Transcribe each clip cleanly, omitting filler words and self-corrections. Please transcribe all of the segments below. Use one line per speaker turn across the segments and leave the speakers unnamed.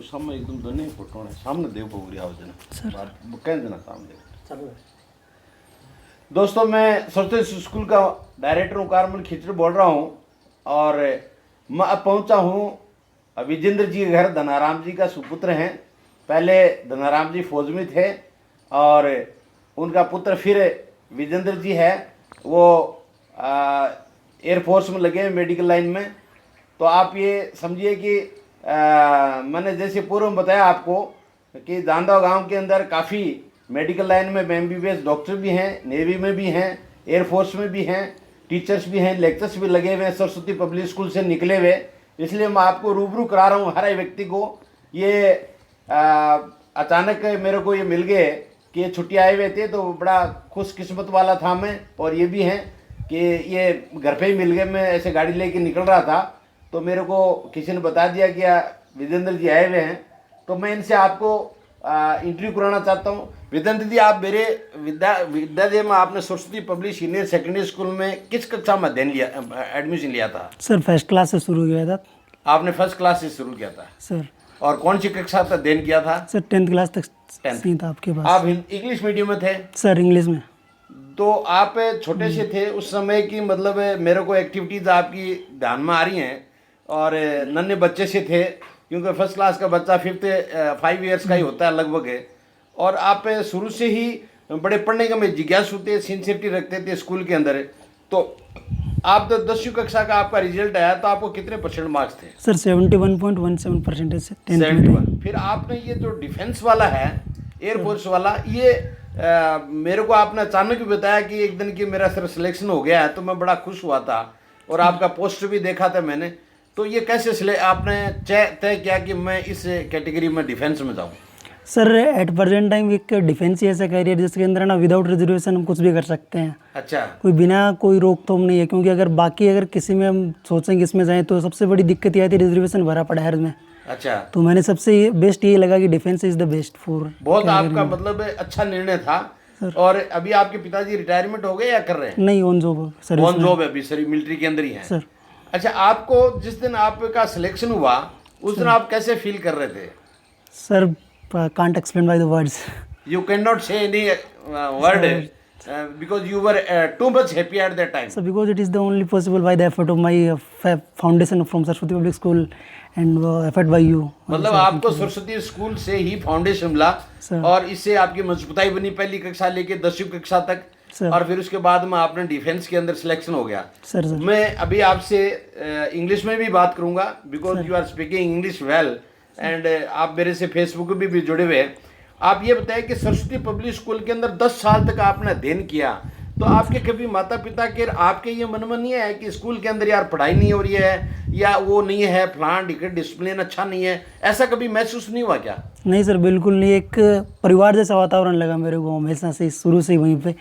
सामने एकदम दोनों फोटो है सामने देव पोगरी आओ जना कह देना सामने चलो। दोस्तों मैं सरस्वती स्कूल का डायरेक्टर हूँ कारमल खिचड़ी बोल रहा हूँ और मैं अब पहुँचा हूँ विजेंद्र जी के घर। धनाराम जी का सुपुत्र हैं। पहले धनाराम जी फौज में थे और उनका पुत्र फिर विजेंद्र जी है, वो एयरफोर्स में लगे हैं मेडिकल लाइन में। तो आप ये समझिए कि मैंने जैसे पूर्व में बताया आपको कि दांदा गांव के अंदर काफ़ी मेडिकल लाइन में MBBS डॉक्टर भी हैं, नेवी में भी हैं, एयरफोर्स में भी हैं, टीचर्स भी हैं, लेक्चर्स भी लगे हुए हैं सरस्वती पब्लिक स्कूल से निकले हुए। इसलिए मैं आपको रूबरू करा रहा हूँ हर एक व्यक्ति को। ये अचानक मेरे को ये मिल गए कि ये छुट्टी आए हुए थे, तो बड़ा खुशकिस्मत वाला था मैं। और ये भी हैं कि ये घर पे ही मिल गए। मैं ऐसे गाड़ी लेके निकल रहा था तो मेरे को किसी ने बता दिया कि विजेंद्र जी आए हुए हैं, तो मैं इनसे आपको इंटरव्यू कराना चाहता हूँ। विजेंद्र जी, आप मेरे विद्यालय में आपने Saraswati public senior secondary school में किस कक्षा में एडमिशन लिया था?
सर फर्स्ट क्लास से शुरू किया था।
आपने फर्स्ट क्लास से शुरू किया था
सर।
और कौन सी कक्षा तक अध्ययन किया था?
सर 10th क्लास तक था आपके पास।
आप इंग्लिश मीडियम में थे?
सर इंग्लिश में।
तो आप छोटे से थे उस समय की, मतलब मेरे को एक्टिविटीज़ आपकी ध्यान में आ रही हैं और नन्हे बच्चे से थे, क्योंकि फर्स्ट क्लास का बच्चा 5 ईयर्स का ही होता है लगभग है। और आप शुरू से ही बड़े पढ़ने का में जिज्ञासु थे, सिंसियरिटी रखते थे स्कूल के अंदर। तो आप तो 10वीं कक्षा का आपका रिजल्ट आया तो आपको कितने % मार्क्स थे?
सर 71.17% से
71। फिर आपने ये जो डिफेंस वाला है, एयरफोर्स वाला, ये मेरे को आपने अचानक भी बताया कि एक दिन की मेरा सर सिलेक्शन हो गया है, तो मैं बड़ा खुश हुआ था और आपका पोस्टर भी देखा था मैंने। तो ये कैसे आपने तय किया कि मैं इस कैटेगरी में डिफेंस में जाऊँ?
सर एट प्रेजेंट टाइम एक डिफेंस ही ऐसा करियर जिसके अंदर ना विदाउट रिजर्वेशन हम कुछ भी कर सकते हैं।
अच्छा।
कोई बिना कोई रोक टोक नहीं है, क्योंकि अगर किसी में हम सोचेंगे इसमें जाएं तो सबसे बड़ी दिक्कत ये आती है रिजर्वेशन भरा पड़ा है में।
अच्छा।
तो मैंने सबसे बेस्ट ये लगा कि defence is the best for.
बहुत आपका मतलब अच्छा निर्णय था। और अभी आपके पिताजी रिटायरमेंट हो गए या कर रहे हैं?
नहीं, ऑन जॉब
है अभी, सर मिलिट्री के अंदर ही है
सर।
अच्छा, आपको जिस दिन आपका सिलेक्शन हुआ उस दिन आप कैसे फील कर रहे थे?
Sir can't explain by the words.
You cannot say any word because you were too much happy at that time.
So because it is the only possible by the effort of my foundation from Saraswati Public School and effort by you.
मतलब आपको Saraswati school से ही foundation मिला और इससे आपकी मजबूताई बनी पहली कक्षा लेके 10वीं कक्षा तक। और फिर उसके बाद में आपने डिफेंस के अंदर सिलेक्शन हो गया।
सर
मैं अभी आपसे इंग्लिश में भी बात करूंगा because you are speaking English well and आप मेरे से फेसबुक पे भी जुड़े हुए हैं। आप ये बताएं कि सरस्वती पब्लिक स्कूल के अंदर 10 साल तक आपने अध्ययन किया, तो आपके कभी माता पिता के आपके ये मन में नहीं है कि स्कूल के अंदर यार पढ़ाई नहीं हो रही है या वो नहीं है, प्लान डिसिप्लिन अच्छा नहीं है, ऐसा कभी महसूस नहीं हुआ क्या?
नहीं सर, बिल्कुल नहीं। एक परिवार जैसा वातावरण लगा मेरे को हमेशा से, शुरू से ही वहीं पे,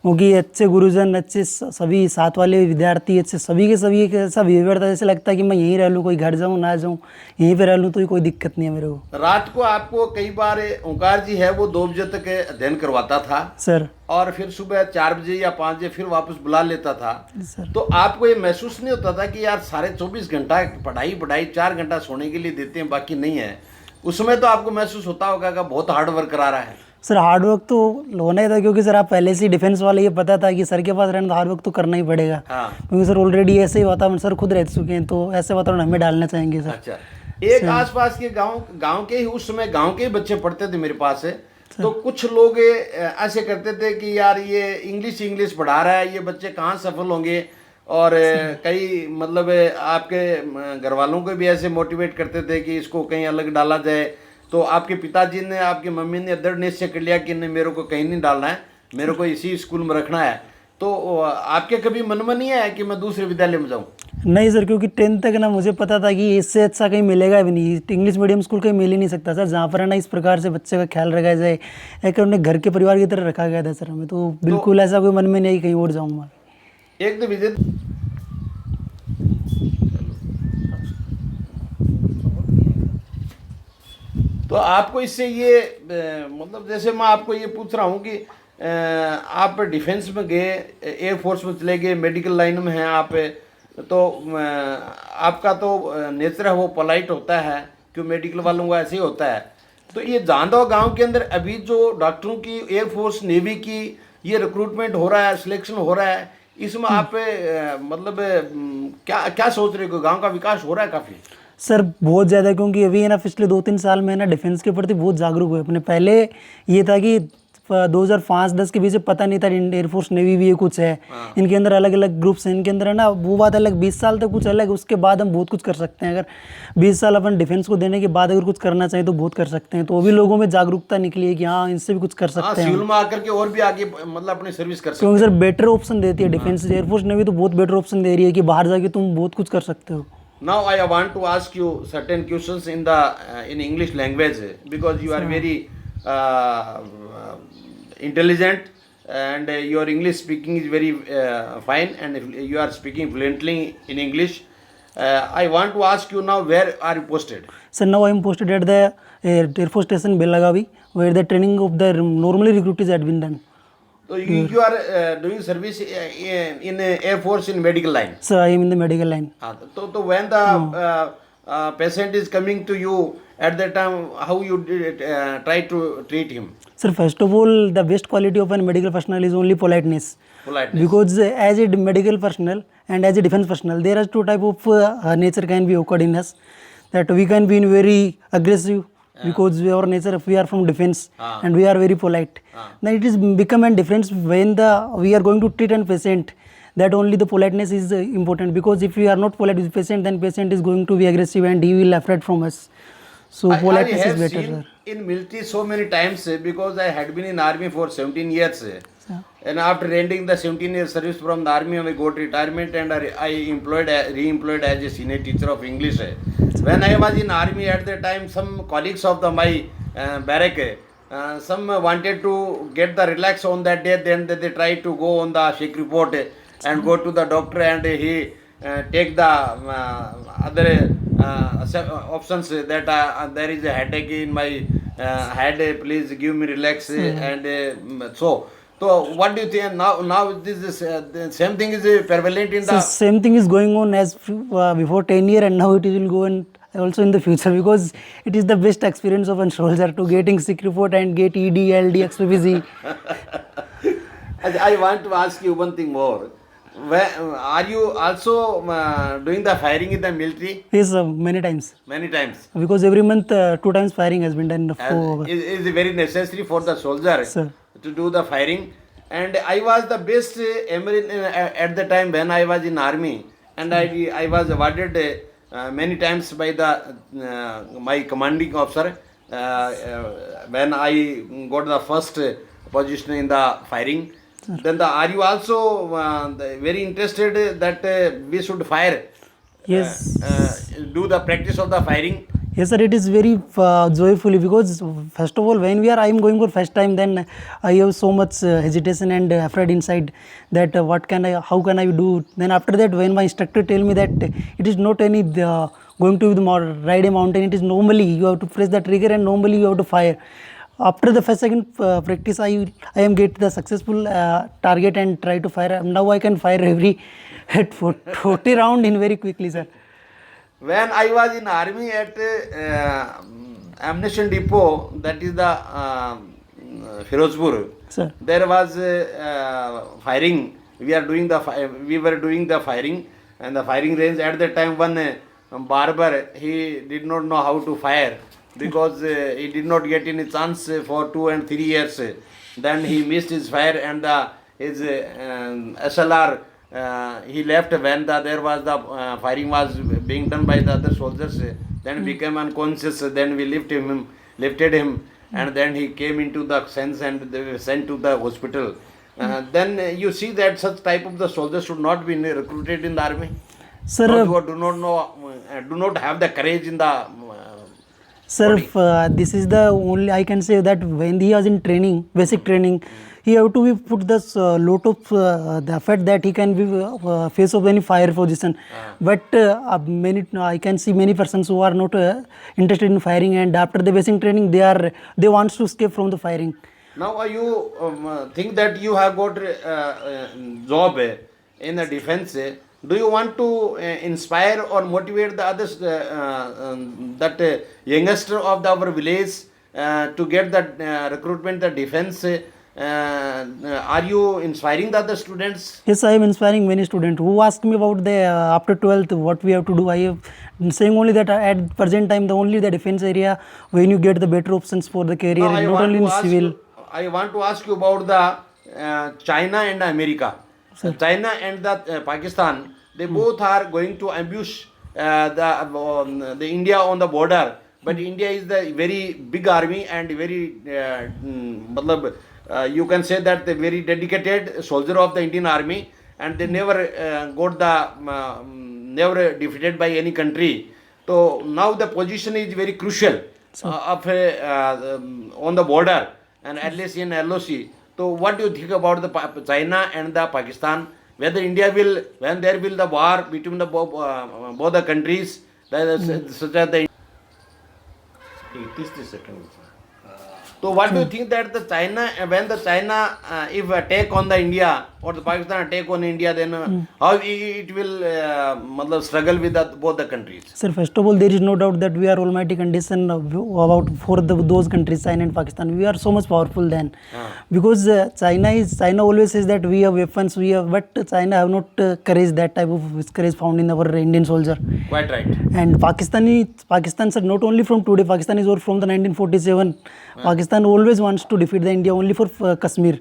क्योंकि अच्छे गुरुजन, अच्छे सभी साथ वाले विद्यार्थी, अच्छे सभी के सभी एक ऐसा बिहेवियर था जैसे लगता है कि मैं यहीं रह लूँ, कोई घर जाऊँ ना जाऊँ, यहीं पे रह लूँ तो कोई दिक्कत नहीं है मेरे को।
रात को आपको कई बार ओंकार जी है वो 2 बजे तक अध्ययन करवाता था
सर, और
फिर सुबह 4 बजे या 5 बजे फिर वापस बुला लेता था
सर।
तो आपको ये महसूस नहीं होता था कि यार सारे 24 घंटा पढ़ाई 4 घंटा सोने के लिए देते हैं बाकी नहीं है? उसमें तो आपको महसूस होता होगा कि बहुत हार्ड वर्क करा रहा है।
सर हार्ड वर्क तो होना ही था, क्योंकि सर आप पहले से डिफेंस वाले, ये पता था कि सर के पास रहना तो हार्ड वर्क तो करना ही पड़ेगा। क्योंकि सर ऑलरेडी ऐसे ही वातावरण सर खुद रह चुके हैं, तो ऐसे वातावरण हमें डालना चाहेंगे सर।
अच्छा, एक आसपास के गांव के ही उस समय गांव के ही बच्चे पढ़ते थे मेरे पास है, तो कुछ लोग ऐसे करते थे कि यार ये इंग्लिश पढ़ा रहा है, ये बच्चे कहाँ सफल होंगे। और कई मतलब आपके घर वालों को भी ऐसे मोटिवेट करते थे कि इसको कहीं अलग डाला जाए। तो आपके पिताजी ने, आपकी मम्मी ने दृढ़ निश्चय कर लिया कि नहीं, मेरे को कहीं नहीं डालना है, मेरे को इसी स्कूल में रखना है। तो आपके कभी मन में नहीं आया कि मैं दूसरे विद्यालय में जाऊं?
नहीं सर, क्योंकि 10th तक ना मुझे पता था कि इससे अच्छा कहीं मिलेगा भी नहीं, इंग्लिश मीडियम स्कूल कहीं मिल ही नहीं सकता सर, जहाँ पर है ना इस प्रकार से बच्चे का ख्याल रखा जाए, एक उन्हें घर के परिवार की तरह रखा गया था सर हमें, तो बिल्कुल ऐसा कोई मन में नहीं कहीं और जाऊँगा।
एक तो विजिट तो आपको इससे ये मतलब जैसे मैं आपको ये पूछ रहा हूँ कि आप डिफेंस में गए, एयरफोर्स में चले गए, मेडिकल लाइन में हैं आप, तो आपका तो नेचर है वो पोलाइट होता है, क्यों मेडिकल वालों को ऐसे ही होता है। तो ये जांदवा गांव के अंदर अभी जो डॉक्टरों की एयरफोर्स नेवी की ये रिक्रूटमेंट हो रहा है, सिलेक्शन हो रहा है, इसमें आप मतलब क्या क्या सोच रहे हो, गांव का विकास हो रहा है काफ़ी?
सर बहुत ज़्यादा, क्योंकि अभी है ना पिछले 2-3 साल में ना डिफेंस के प्रति बहुत जागरूक हुए अपने। पहले ये था कि 2005-10 के बीच में पता नहीं था एयरफोर्स नेवी भी ये कुछ है, इनके अंदर अलग अलग ग्रुप्स हैं, इनके अंदर है ना वो बात अलग। 20 साल तक कुछ अलग, उसके बाद हम बहुत कुछ कर सकते हैं। अगर 20 साल अपन डिफेंस को देने के बाद अगर कुछ करना चाहें तो बहुत कर सकते हैं। तो अभी लोगों में जागरूकता निकली है कि हाँ इनसे भी कुछ कर सकते हैं,
सिविल में आकर के और भी आगे मतलब अपनी सर्विस कर सकते
क्योंकि सर बेटर ऑप्शन देती है डिफेंस। एयरफोर्स नेवी तो बहुत बेटर ऑप्शन दे रही है कि बाहर जाके तुम बहुत कुछ कर सकते हो।
Now I want to ask you certain questions in the in English language because you are very intelligent and your English speaking is very fine and if you are speaking fluently in English. I want to ask you now, where are you posted?
So now I am posted at the Air Force Station Belagavi, where the training of the normally recruitees had been done.
So you are doing service in Air Force in medical line.
So I am in the medical line.
So when the patient is coming to you at that time, how you try to treat him?
Sir, first of all, the best quality of a medical personnel is only politeness.
Politeness.
Because as a medical personnel and as a defense personnel, there are two type of nature can be occurred in us. That we can be in very aggressive because our nature, if we are from defense and we are very polite. Then it is become a difference when we are going to treat a patient. That only the politeness is important, because if we are not polite with patient, then patient is going to be aggressive and he will afraid from us. So politeness is better, sir.
In military so many times because I had been in army for 17 years. And after ending the 17 years service from the army, I got retirement and I re-employed as a senior teacher of English. When I was in army at the time, some colleagues of my barrack, some wanted to get the relax on that day, then they tried to go on the sick report and go to the doctor and he take the other options that there is a headache in my head, please give me relax and so what do you think now this is the same thing is prevalent in
So
the
same thing is going on as before 10 years, and now it will go on also in the future, because it is the best experience of a soldier to getting sick report and get ED, LD, XPPC.
I want to ask you one thing more. Are you also doing the firing in the military?
Yes, many times.
Many times.
Because every month 2 times firing has been done.
It is very necessary for the soldier
Sir.
to do the firing. And I was the best at the time when I was in army, and I was awarded many times by the my commanding officer when I got the first position in the firing. Then are you also very interested that we should fire?
Yes.
Do the practice of the firing.
Yes, sir. It is very joyfully, because first of all, when I am going for first time, then I have so much hesitation and afraid inside that how can I do? Then after that, when my instructor tell me that it is not any going to ride a mountain, it is normally you have to press the trigger and normally you have to fire. After the first second practice, I am get the successful target and try to fire. Now I can fire every 40 round in very quickly, sir.
When I was in army at ammunition depot, that is the Firozpur,
Sir.
there was firing. We were doing the firing, and the firing range at that time. One barber, he did not know how to fire because he did not get any chance for 2 and 3 years. Then he missed his fire and his SLR. He left when there was the firing was being done by the other soldiers. Then became unconscious. Then we lifted him, and then he came into the sense and they were sent to the hospital. Then you see that such type of the soldiers should not be recruited in the army.
Sir,
Those who do not know, do not have the courage in the
Sir, this is the only I can say that when he was in training, basic training, he have to be put this lot of the effort that he can be face of any fire position. But many I can see many persons who are not interested in firing, and after the basic training, they wants to escape from the firing.
Now you think that you have got job in the defense. Do you want to inspire or motivate the others, that youngster of our village to get the recruitment, the defense? Are you inspiring the other students?
Yes, I am inspiring many students who ask me about the after 12th what we have to do. I am saying only that at present time the only the defense area when you get the better options for the career,
I
not
want
only
to
in
ask
civil.
you- I want to ask you about the China and America. China and the Pakistan, they both are going to ambush the India on the border. But India is the very big army and very, matlab, you can say that the very dedicated soldier of the Indian army, and they never got the never defeated by any country. So now the position is very crucial of on the border and at least in LOC. So what do you think about the China and the Pakistan? Whether India will, when there will the war between the both the countries, such as the 80 seconds. So what do you think that the China, when the China if attack on the India or the Pakistan attack on India, then how it will matlab struggle with both the countries?
Sir, first of all, there is no doubt that we are almighty condition about for those countries, China and Pakistan. We are so much powerful then, because China always says that we have weapons, but China have not courage, that type of courage found in our Indian soldier.
Quite right.
And Pakistan, sir, not only from today, Pakistan is from the 1947. Pakistan always wants to defeat the India only for Kashmir.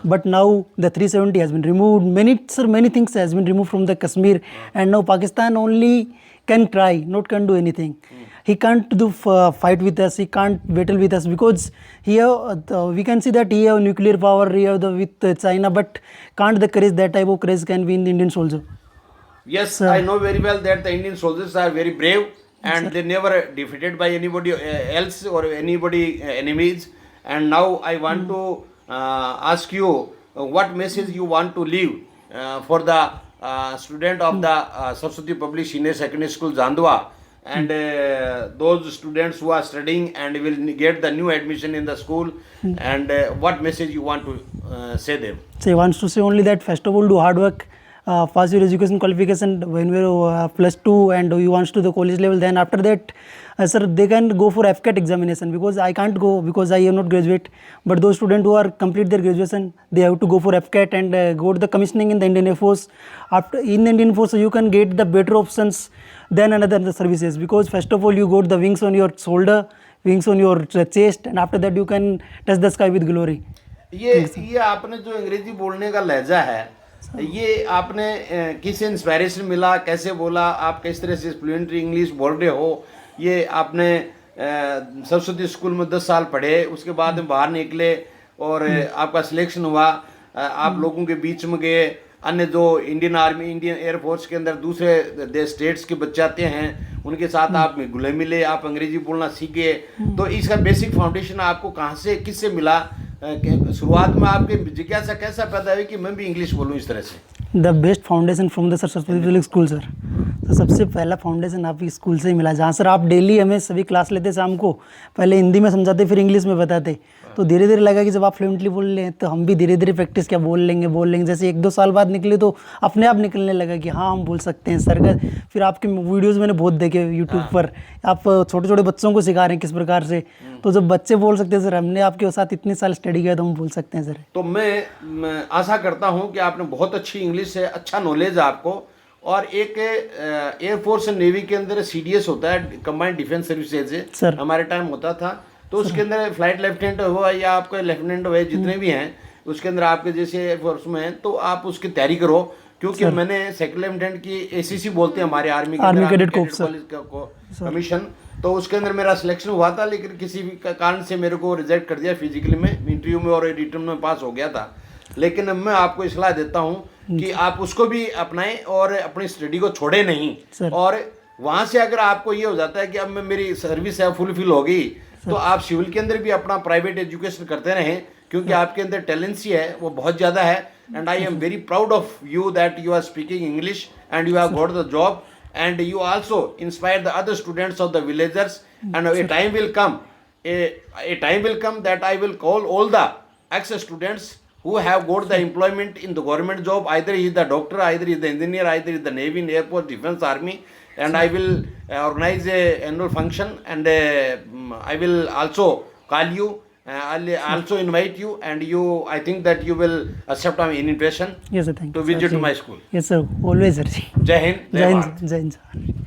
But now the 370 has been removed. Many things has been removed from the Kashmir, and now Pakistan only can try, not can do anything. He can't do fight with us. He can't battle with us, because here we can see that he have nuclear power. He have with China, but can't the courage, that type of courage can be in the Indian soldier.
Yes, I know very well that the Indian soldiers are very brave, and they never defeated by anybody else or anybody enemies. And now I want to ask you what message you want to leave for the student of the Saraswati Public Senior Secondary School Jandwa, and those students who are studying and will get the new admission in the school, and what message you want to say them?
So he wants to say only that first of all, do hard work, pass your education qualification when we're +2 and you want to the college level. Then after that, sir, they can go for FCAT examination, because I can't go because I am not graduate. But those students who are complete their graduation, they have to go for FCAT and go to the commissioning in the Indian Air Force. After in the Indian Force, you can get the better options than the services, because first of all you got the wings on your shoulder, wings on your chest, and after that you can touch the sky with glory.
ये आपने जो अंग्रेजी बोलने का लहजा है, ये आपने किस इंस्पायरेशन मिला, कैसे बोला, आप किस तरह से फ्लुएंट इंग्लिश बोल रहे हो? ये आपने सरस्वती स्कूल में 10 साल पढ़े, उसके बाद में बाहर निकले और आपका सिलेक्शन हुआ, आप लोगों के बीच में गए, अन्य जो इंडियन आर्मी, इंडियन एयरफोर्स के अंदर दूसरे देश स्टेट्स के बच्चे आते हैं, उनके साथ आप घुले मिले, आप अंग्रेजी बोलना सीखे। तो इसका बेसिक फाउंडेशन आपको कहाँ से, किससे मिला? शुरुआत में आपके जिज्ञासा कैसा पैदा हुई कि मैं भी इंग्लिश बोलूँ इस तरह से?
The best foundation from the Saraswati public school sir. तो सबसे पहला फाउंडेशन आपकी स्कूल से ही मिला, जहाँ सर आप डेली हमें सभी क्लास लेते शाम को, पहले हिंदी में समझाते फिर इंग्लिश में बताते। तो धीरे धीरे लगा कि जब आप फ्लुएंटली बोल रहे हैं तो हम भी धीरे धीरे प्रैक्टिस क्या बोल लेंगे। जैसे 1-2 साल बाद निकले तो अपने आप निकलने लगा कि हाँ हम बोल सकते हैं सर का। फिर आपके वीडियोज़ मैंने बहुत देखे यूट्यूब पर, आप छोटे छोटे बच्चों को सिखा रहे हैं किस प्रकार से। तो जब बच्चे बोल सकते हैं सर, हमने आपके साथ इतने साल स्टडी किया तो हम बोल सकते हैं सर।
तो मैं आशा करता हूँ कि आपने बहुत अच्छी इंग्लिश है, अच्छा नॉलेज है आपको। और एक एयरफोर्स एंड नेवी के अंदर CDS होता है, कंबाइंड डिफेंस सर्विसेज
सर,
हमारे टाइम होता था। तो उसके अंदर फ्लाइट लेफ्टिनेंट हुआ या आपका लेफ्टिनेंट हुआ, जितने भी हैं उसके अंदर आपके जैसे एयरफोर्स में हैं, तो आप उसकी तैयारी करो। क्योंकि मैंने सेकंड लेफ्टिनेंट की ACC बोलते हैं हमारे आर्मी कैडेट कमीशन, तो उसके अंदर मेरा सिलेक्शन हुआ था, लेकिन किसी भी कारण से मेरे को रिजेक्ट कर दिया फिजिकली में, इंटरव्यू में और रिटर्न में पास हो गया था। लेकिन मैं आपको सलाह देता हूँ कि आप उसको भी अपनाएं और अपनी स्टडी को छोड़े नहीं।
सर।
और वहाँ से अगर आपको ये हो जाता है कि अब मैं मेरी सर्विस है फुलफिल हो गई, तो आप सिविल के अंदर भी अपना प्राइवेट एजुकेशन करते रहें, क्योंकि आपके अंदर टैलेंसी है वो बहुत ज़्यादा है। And I am very proud of you that you are speaking English and you have got the job, and you also inspire the other students of the villagers. And a time will come, a time will come that I will call all the ex-students who have got the employment in the government job. Either he is the doctor, either he is the engineer, either he is the Navy, Air Force, Defense, Army. And I will organize a annual function, and I will also call you. I'll also invite you, and I think that you will accept my invitation
yes sir, thank
to
you
visit my school.
Yes sir, always sir ji.
Jai Hind,
जय
Jai
Hind
Bharat.
जय Hind sir.